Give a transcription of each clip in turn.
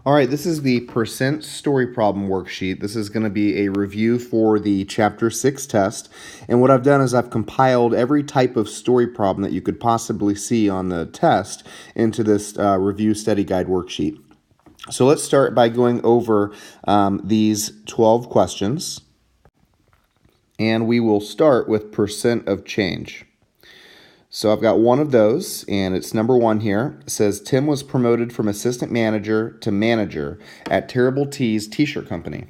All right, this is the percent story problem worksheet. This is going to be a review for the Chapter 6 test. And what I've done is I've compiled every type of story problem that you could possibly see on the test into this review study guide worksheet. So let's start by going over these 12 questions. And we will start with percent of change. So I've got one of those, and it's number 1 here. It says, Tim was promoted from assistant manager to manager at Terrible T's T-shirt company.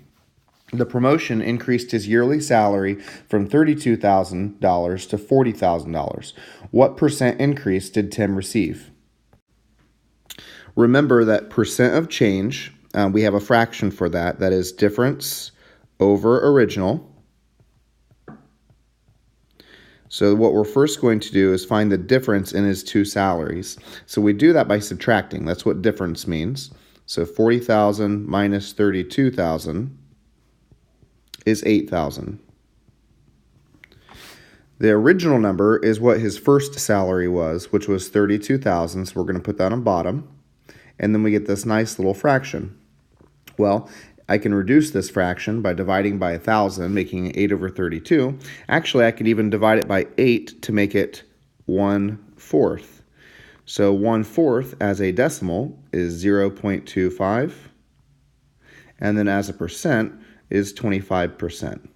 The promotion increased his yearly salary from $32,000 to $40,000. What percent increase did Tim receive? Remember that percent of change, we have a fraction for that. That is difference over original. So what we're first going to do is find the difference in his two salaries. So we do that by subtracting. That's what difference means. So 40,000 minus 32,000 is 8,000. The original number is what his first salary was, which was 32,000. So we're going to put that on bottom. And then we get this nice little fraction. Well, I can reduce this fraction by dividing by 1,000, making 8 over 32. Actually, I could even divide it by 8 to make it 1/4. So 1/4 as a decimal is 0.25. And then as a percent is 25%.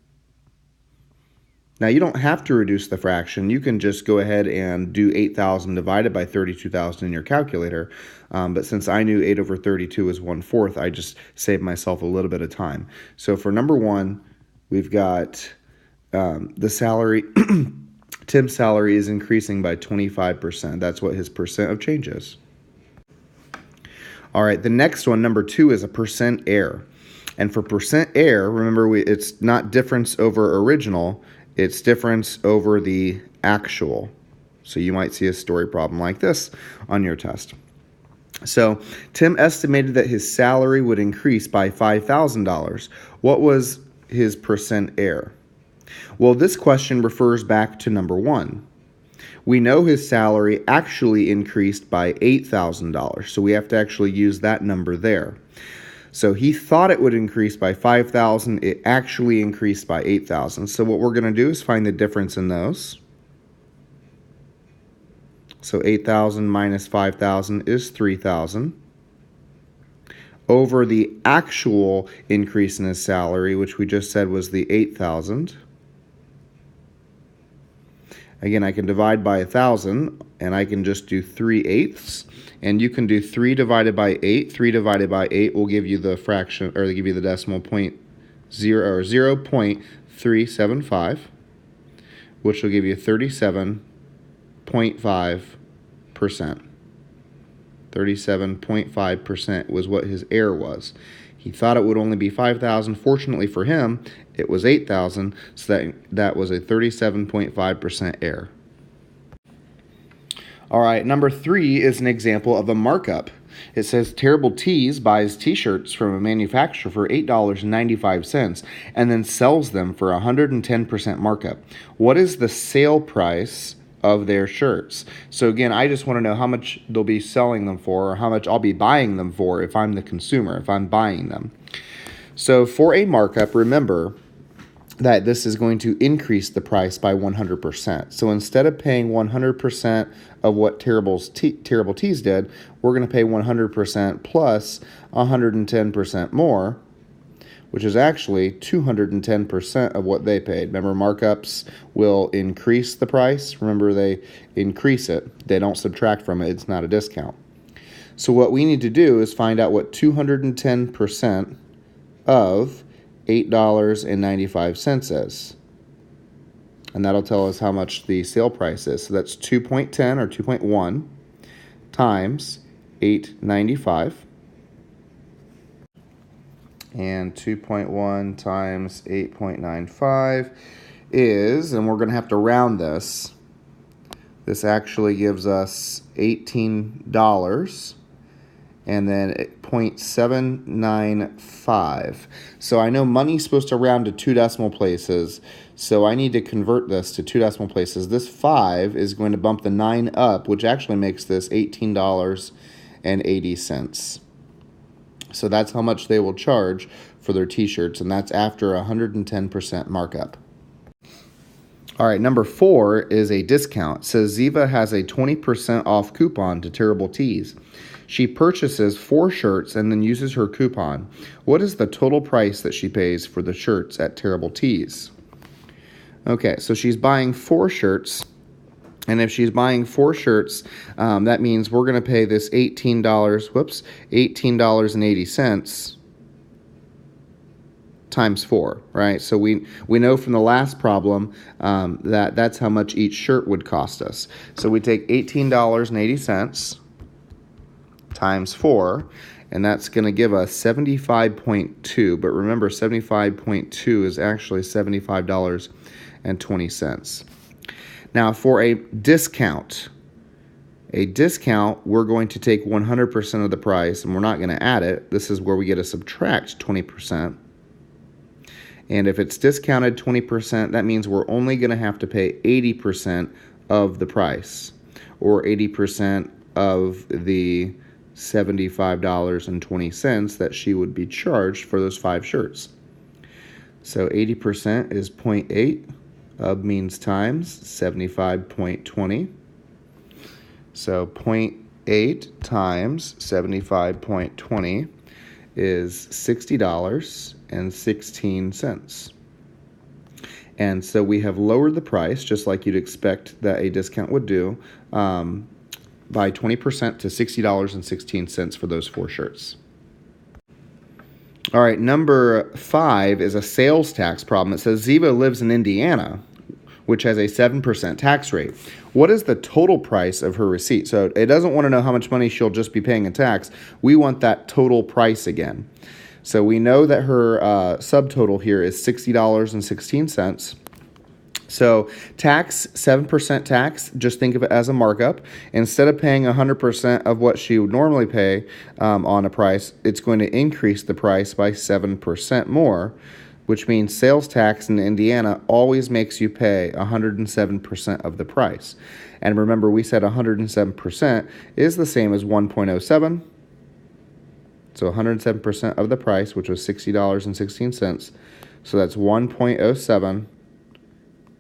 Now, you don't have to reduce the fraction. You can just go ahead and do 8,000 divided by 32,000 in your calculator. But since I knew 8 over 32 is 1/4, I just saved myself a little bit of time. So for number 1, we've got the salary. Tim's salary is increasing by 25%. That's what his percent of change is. All right, the next one, number 2, is a percent error. And for percent error, remember, it's not difference over original. It's difference over the actual. So you might see a story problem like this on your test. So Tim estimated that his salary would increase by $5,000. What was his percent error? Well, this question refers back to number 1. We know his salary actually increased by $8,000, so we have to actually use that number there. So he thought it would increase by 5,000. It actually increased by 8,000. So what we're going to do is find the difference in those. So 8,000 minus 5,000 is 3,000. Over the actual increase in his salary, which we just said was the 8,000. Again, I can divide by 1,000, and I can just do 3/8. And you can do 3 divided by 8. 3 divided by 8 will give you the fraction, or give you the decimal point 0.375, which will give you 37.5%. 37.5% was what his error was. He thought it would only be 5,000. Fortunately for him, it was 8,000, so that was a 37.5% error. All right, number 3 is an example of a markup. It says Terrible T's buys T-shirts from a manufacturer for $8.95 and then sells them for 110% markup. What is the sale price of their shirts? So again, I just want to know how much they'll be selling them for, or how much I'll be buying them for if I'm the consumer, if I'm buying them. So for a markup, remember that this is going to increase the price by 100%. So instead of paying 100% of what Terrible T's did, we're going to pay 100% plus 110% more, which is actually 210% of what they paid. Remember, markups will increase the price. Remember, they increase it. They don't subtract from it. It's not a discount. So what we need to do is find out what 210% of $8.95 is. And that'll tell us how much the sale price is. So that's 2.10 or 2.1 times $8.95. And 2.1 times 8.95 is, and we're going to have to round this. This actually gives us $18. And then 0.795. So I know money's supposed to round to 2 decimal places, so I need to convert this to 2 decimal places. This 5 is going to bump the 9 up, which actually makes this $18.80. So that's how much they will charge for their t-shirts, and that's after 110% markup. All right, number 4 is a discount. It says Ziva has a 20% off coupon to Terrible Tees. She purchases 4 shirts and then uses her coupon. What is the total price that she pays for the shirts at Terrible Tees? Okay, so she's buying 4 shirts. And if she's buying 4 shirts, that means we're going to pay this $18.80 times 4, right? So we know from the last problem that's how much each shirt would cost us. So we take $18.80 times 4, and that's going to give us 75.2. But remember, 75.2 is actually $75.20. Now, for a discount, we're going to take 100% of the price, and we're not going to add it. This is where we get to subtract 20%. And if it's discounted 20%, that means we're only going to have to pay 80% of the price, or 80% of the $75.20 that she would be charged for those 5 shirts. So 80% is 0.8. Means times 75.20. So 0.8 times 75.20 is $60.16. And so we have lowered the price, just like you'd expect that a discount would do, by 20% to $60.16 for those 4 shirts. All right, number 5 is a sales tax problem. It says Ziva lives in Indiana, which has a 7% tax rate. What is the total price of her receipt? So it doesn't want to know how much money she'll just be paying in tax. We want that total price again. So we know that her subtotal here is $60.16. So tax, 7% tax, just think of it as a markup. Instead of paying 100% of what she would normally pay on a price, it's going to increase the price by 7% more, which means sales tax in Indiana always makes you pay 107% of the price. And remember, we said 107% is the same as 1.07. So 107% of the price, which was $60.16. So that's 1.07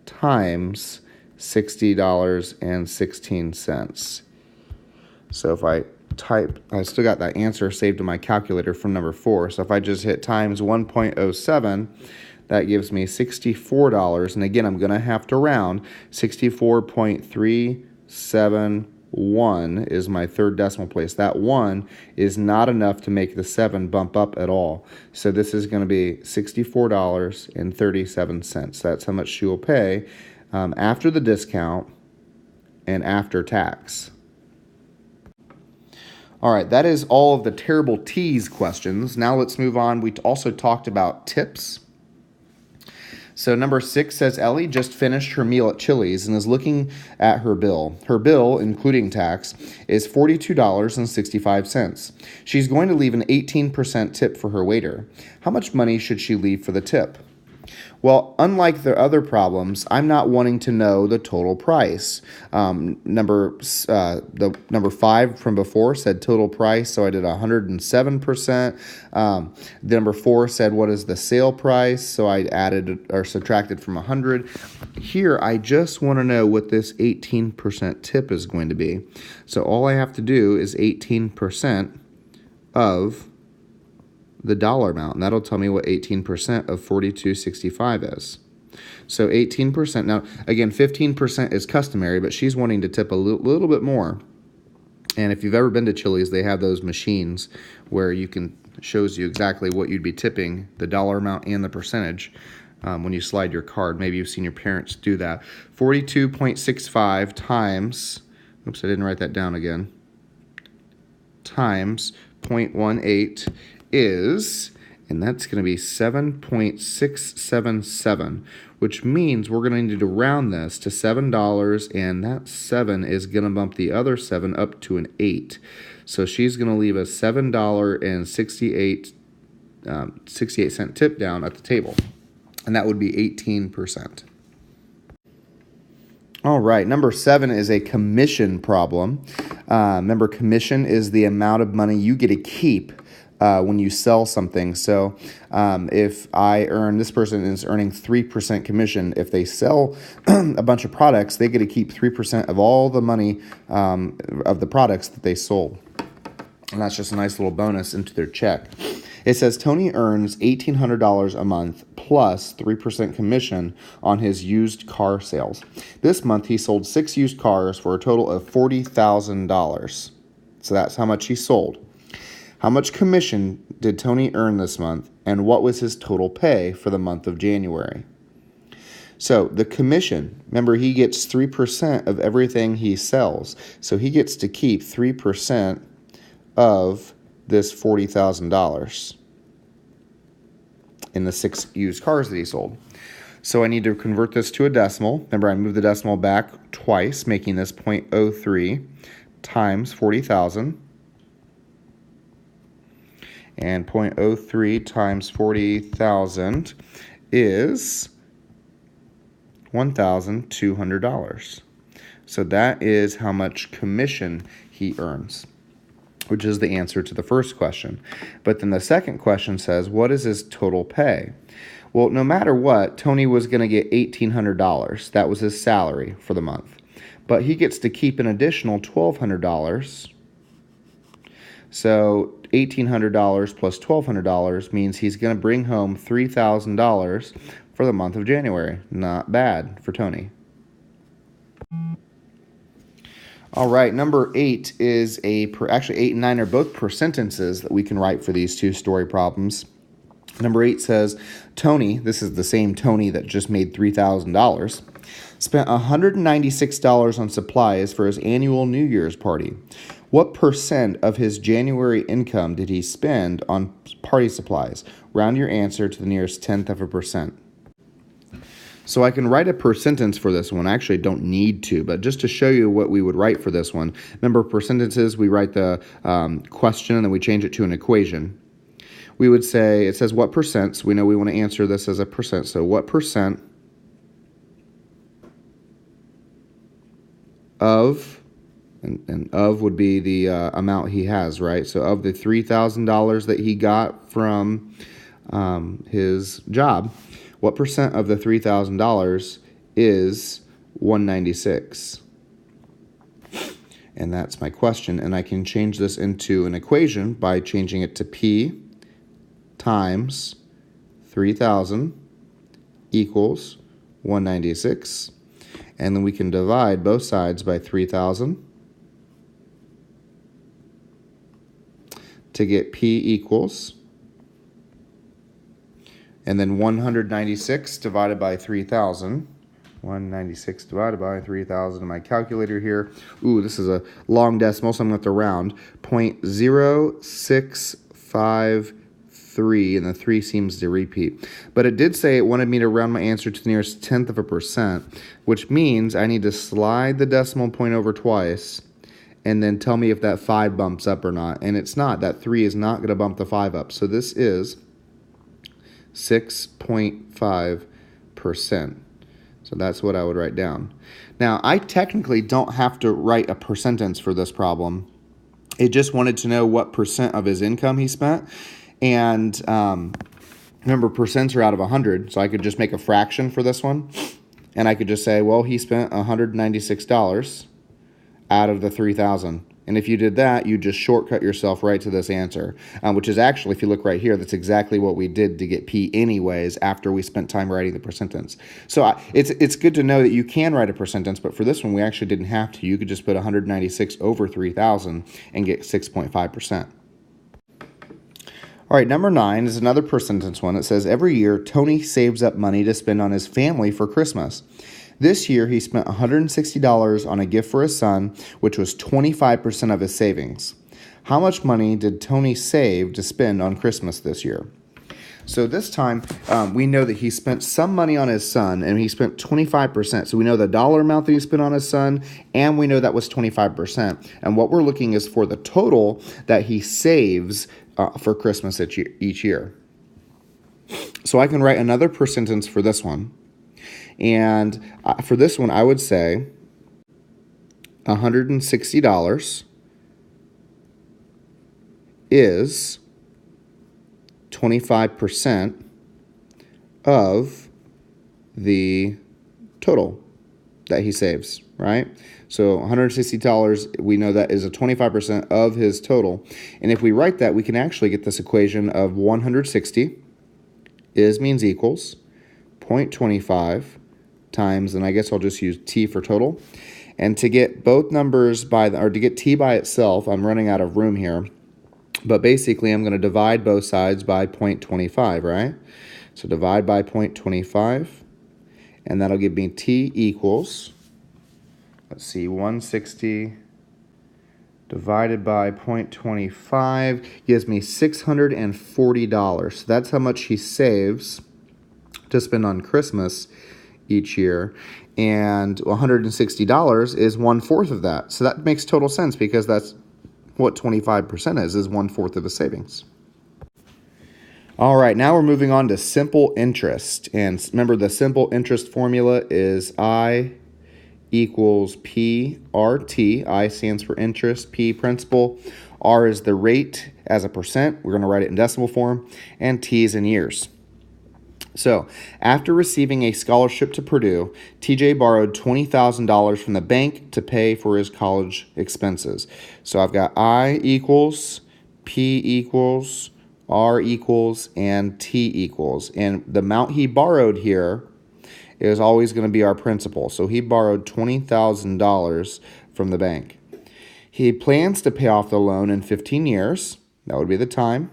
times $60.16. So if I type, I still got that answer saved in my calculator from number 4. So if I just hit times 1.07, that gives me $64. And again, I'm going to have to round. 64.371 is my third decimal place. That 1 is not enough to make the 7 bump up at all. So this is going to be $64.37. That's how much she will pay after the discount and after tax. All right, that is all of the Terrible Tees questions. Now let's move on. We also talked about tips. So number 6 says Ellie just finished her meal at Chili's and is looking at her bill. Her bill, including tax, is $42.65. She's going to leave an 18% tip for her waiter. How much money should she leave for the tip? Well, unlike the other problems, I'm not wanting to know the total price. Number 5 from before said total price, so I did 107%. Number 4 said what is the sale price, so I added or subtracted from 100. Here, I just want to know what this 18% tip is going to be. So all I have to do is 18% of the dollar amount, and that'll tell me what 18% of $42.65 is. So 18%. Now, again, 15% is customary, but she's wanting to tip a little bit more. And if you've ever been to Chili's, they have those machines where shows you exactly what you'd be tipping, the dollar amount and the percentage when you slide your card. Maybe you've seen your parents do that. 42.65 times, oops, I didn't write that down again, times 0.18 is, and that's going to be 7.677, which means we're going to need to round this to $7, and that 7 is going to bump the other 7 up to an 8. So she's going to leave a $7.68 tip down at the table, and that would be 18%. All right, number 7 is a commission problem. Remember, commission is the amount of money you get to keep when you sell something. So if this person is earning 3% commission. If they sell a bunch of products, they get to keep 3% of all the money of the products that they sold. And that's just a nice little bonus into their check. It says Tony earns $1,800 a month plus 3% commission on his used car sales. This month he sold 6 used cars for a total of $40,000. So that's how much he sold. How much commission did Tony earn this month, and what was his total pay for the month of January? So the commission, remember, he gets 3% of everything he sells. So he gets to keep 3% of this $40,000 in the 6 used cars that he sold. So I need to convert this to a decimal. Remember, I moved the decimal back twice, making this 0.03 times 40,000. And 0.03 times 40,000 is $1,200. So that is how much commission he earns, which is the answer to the first question. But then the second question says, what is his total pay? Well, no matter what, Tony was going to get $1,800. That was his salary for the month. But he gets to keep an additional $1,200. So $1,800 plus $1,200 means he's going to bring home $3,000 for the month of January. Not bad for Tony. All right, number 8 is actually 8 and 9 are both per sentences that we can write for these two story problems. Number 8 says, Tony, this is the same Tony that just made $3,000, spent $196 on supplies for his annual New Year's party. What percent of his January income did he spend on party supplies? Round your answer to the nearest tenth of a percent. So I can write a per sentence for this one. I actually don't need to, but just to show you what we would write for this one. Remember, per sentences, we write the question and then we change it to an equation. We would say, it says what percent, so we know we want to answer this as a percent. So what percent of, and of would be the amount he has, right? So of the $3,000 that he got from his job, what percent of the $3,000 is 196? And that's my question. And I can change this into an equation by changing it to P times 3,000 equals 196. And then we can divide both sides by 3,000 to get P equals, and then 196 divided by 3,000. 196 divided by 3,000 in my calculator here. Ooh, this is a long decimal, so I'm going to have to round. 0.0653, and the 3 seems to repeat. But it did say it wanted me to round my answer to the nearest tenth of a percent, which means I need to slide the decimal point over twice and then tell me if that 5 bumps up or not. And it's not. That 3 is not going to bump the 5 up. So this is 6.5%. So that's what I would write down. Now, I technically don't have to write a per sentence for this problem. It just wanted to know what percent of his income he spent. And remember, percents are out of 100, so I could just make a fraction for this one. And I could just say, well, he spent $196 out of the 3,000. And if you did that, you just shortcut yourself right to this answer, which is actually, if you look right here, that's exactly what we did to get P anyways after we spent time writing the per sentence. So it's good to know that you can write a per sentence, but for this one, we actually didn't have to. You could just put 196 over 3,000 and get 6.5%. All right, number 9 is another per sentence one. It says, every year, Tony saves up money to spend on his family for Christmas. This year, he spent $160 on a gift for his son, which was 25% of his savings. How much money did Tony save to spend on Christmas this year? So this time, we know that he spent some money on his son, and he spent 25%. So we know the dollar amount that he spent on his son, and we know that was 25%. And what we're looking is for the total that he saves for Christmas each year. So I can write another per sentence for this one. And for this one, I would say $160 is 25% of the total that he saves, right? So $160, we know that is a 25% of his total. And if we write that, we can actually get this equation of 160 means equals 0.25 times, and I guess I'll just use t for total. And to get both numbers or to get t by itself, I'm running out of room here. But basically, I'm going to divide both sides by 0.25, right? So divide by 0.25, and that'll give me t equals, let's see, 160 divided by 0.25 gives me $640. So that's how much he saves to spend on Christmas each year. And $160 is 1/4 of that. So that makes total sense because that's what 25% is 1/4 of the savings. All right, now we're moving on to simple interest. And remember, the simple interest formula is I equals PRT. I stands for interest, P principal, R is the rate as a percent. We're going to write it in decimal form, and T is in years. So, after receiving a scholarship to Purdue, TJ borrowed $20,000 from the bank to pay for his college expenses. So, I've got I equals, P equals, R equals, and T equals. And the amount he borrowed here is always going to be our principal. So, he borrowed $20,000 from the bank. He plans to pay off the loan in 15 years. That would be the time.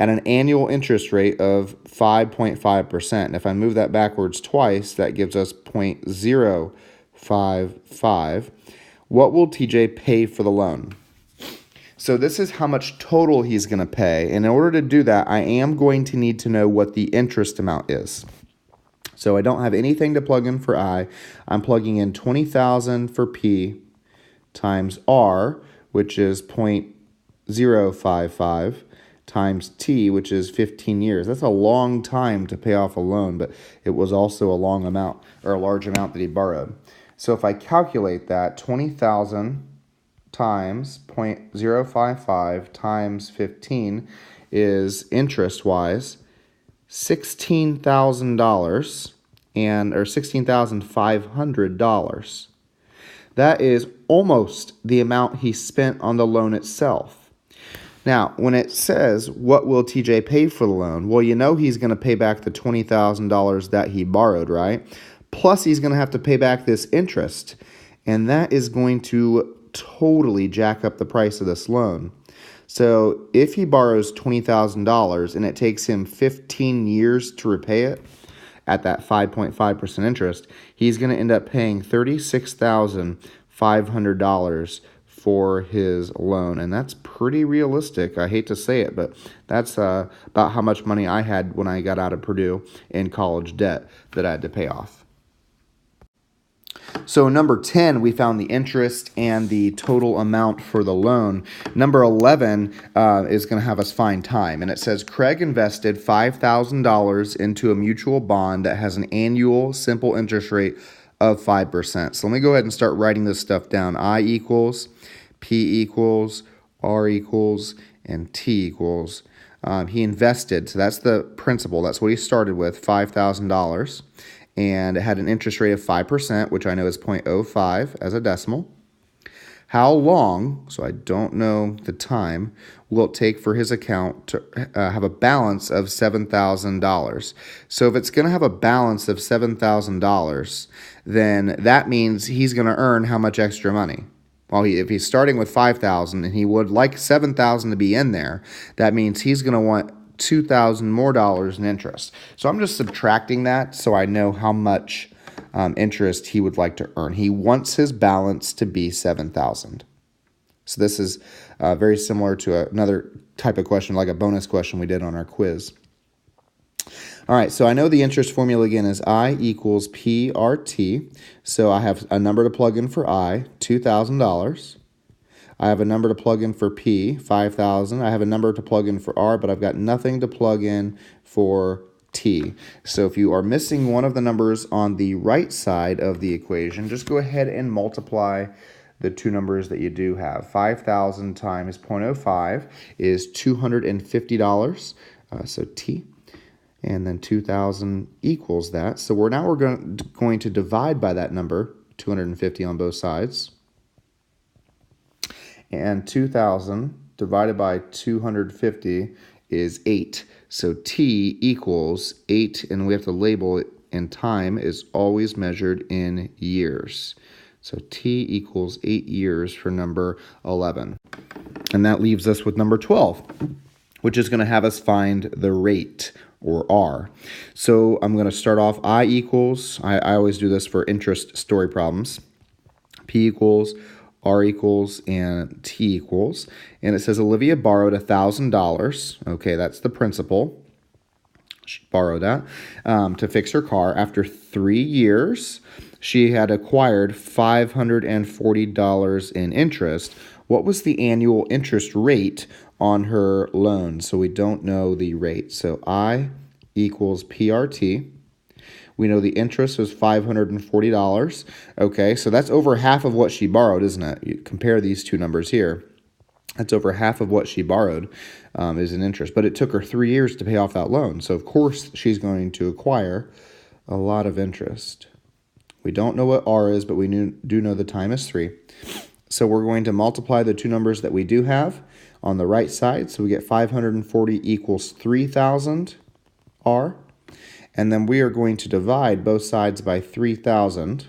At an annual interest rate of 5.5%. And if I move that backwards twice, that gives us 0.055. What will TJ pay for the loan? So this is how much total he's going to pay. And in order to do that, I am going to need to know what the interest amount is. So I don't have anything to plug in for I. I'm plugging in 20,000 for P times R, which is 0.055. times T, which is 15 years. That's a long time to pay off a loan, but it was also a long amount, or a large amount that he borrowed. So if I calculate that, 20,000 times 0.055 times 15 is, interest-wise, $16,000 or $16,500. That is almost the amount he spent on the loan itself. Now, when it says, what will TJ pay for the loan? Well, you know he's going to pay back the $20,000 that he borrowed, right? Plus, he's going to have to pay back this interest. And that is going to totally jack up the price of this loan. So, if he borrows $20,000 and it takes him 15 years to repay it at that 5.5% interest, he's going to end up paying $36,500 for his loan, and that's pretty realistic. I hate to say it, but that's about how much money I had when I got out of Purdue in college debt that I had to pay off. So number 10, we found the interest and the total amount for the loan. Number 11 is going to have us find time, and it says Craig invested $5,000 into a mutual bond that has an annual simple interest rate of 5%. So let me go ahead and start writing this stuff down. I equals, P equals, R equals, and T equals. He invested, so that's the principal. That's what he started with, $5,000. And it had an interest rate of 5%, which I know is 0.05 as a decimal. How long, so I don't know the time, will it take for his account to have a balance of $7,000? So if it's going to have a balance of $7,000, then that means he's going to earn how much extra money? Well, if he's starting with $5,000 and he would like $7,000 to be in there, that means he's going to want $2,000 more in interest. So I'm just subtracting that so I know how much interest he would like to earn. He wants his balance to be $7,000. So this is very similar to another type of question, like a bonus question we did on our quiz. All right, so I know the interest formula again is I equals PRT. So I have a number to plug in for I, $2,000. I have a number to plug in for P, 5,000. I have a number to plug in for R, but I've got nothing to plug in for T. So if you are missing one of the numbers on the right side of the equation, just go ahead and multiply the two numbers that you do have. 5,000 times 0.05 is $250. So T, and then 2,000 equals that. So we're going to divide by that number, 250 on both sides. And 2,000 divided by 250 is 8. So T equals 8, and we have to label it, and time is always measured in years. So T equals 8 years for number 11. And that leaves us with number 12, which is going to have us find the rate, or R. So I'm going to start off I equals, I always do this for interest story problems, P equals, R equals, and T equals. And it says Olivia borrowed $1,000. Okay, that's the principal. She borrowed that to fix her car. After 3 years, she had acquired $540 in interest. What was the annual interest rate on her loan? So we don't know the rate. So I equals PRT. We know the interest was $540. Okay, so that's over half of what she borrowed, isn't it? You compare these two numbers here. That's over half of what she borrowed is in interest. But it took her 3 years to pay off that loan. So, of course, she's going to acquire a lot of interest. We don't know what R is, but we do know the time is 3. So we're going to multiply the two numbers that we do have on the right side. So we get 540 equals 3,000 R. And then we are going to divide both sides by 3,000.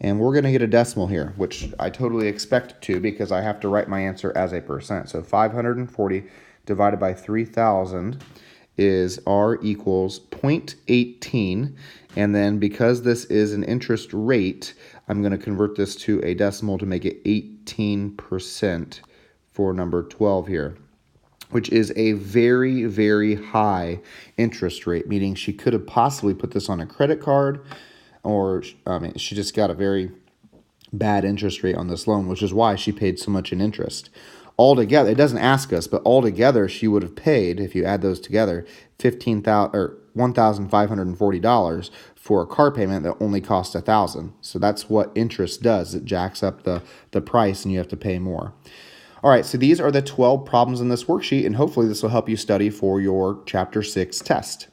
And we're going to get a decimal here, which I totally expect to because I have to write my answer as a percent. So 540 divided by 3,000 is R equals 0.18. And then because this is an interest rate, I'm going to convert this to a decimal to make it 18% for number 12 here, which is a very, very high interest rate, meaning she could have possibly put this on a credit card, or she just got a very bad interest rate on this loan, which is why she paid so much in interest. Altogether, it doesn't ask us, but altogether she would have paid, if you add those together, $1,540 for a car payment that only cost $1,000. So that's what interest does. It jacks up the price, and you have to pay more. All right, so these are the 12 problems in this worksheet, and hopefully this will help you study for your Chapter 6 test.